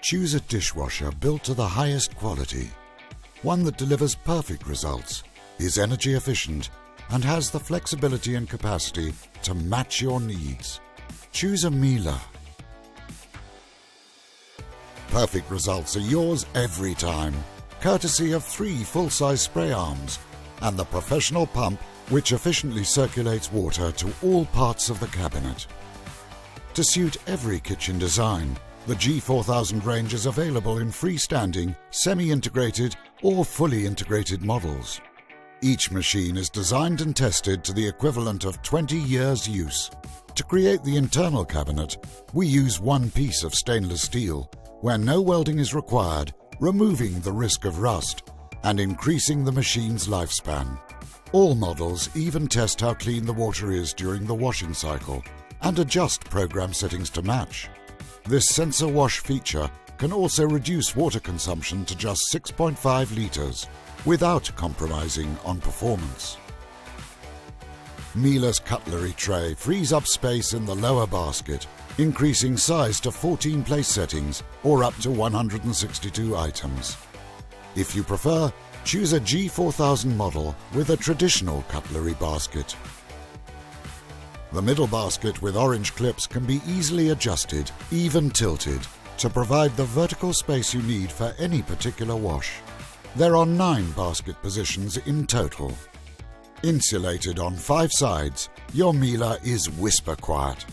Choose a dishwasher built to the highest quality. One that delivers perfect results, is energy efficient, and has the flexibility and capacity to match your needs. Choose a Miele. Perfect results are yours every time, courtesy of 3 full-size spray arms and the professional pump which efficiently circulates water to all parts of the cabinet. To suit every kitchen design, the G4000 range is available in freestanding, semi-integrated or fully integrated models. Each machine is designed and tested to the equivalent of 20 years' use. To create the internal cabinet, we use one piece of stainless steel, where no welding is required, removing the risk of rust and increasing the machine's lifespan. All models even test how clean the water is during the washing cycle and adjust program settings to match. This sensor wash feature can also reduce water consumption to just 6.5 litres without compromising on performance. Miele's cutlery tray frees up space in the lower basket, increasing size to 14 place settings or up to 162 items. If you prefer, choose a G4000 model with a traditional cutlery basket. The middle basket with orange clips can be easily adjusted, even tilted, to provide the vertical space you need for any particular wash. There are 9 basket positions in total. Insulated on 5 sides, your Miele is whisper quiet.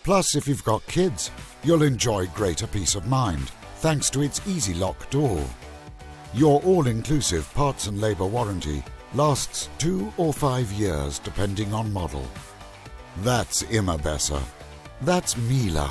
Plus, if you've got kids, you'll enjoy greater peace of mind thanks to its easy lock door. Your all-inclusive parts and labour warranty lasts 2 or 5 years depending on model. That's immer besser. That's Miele.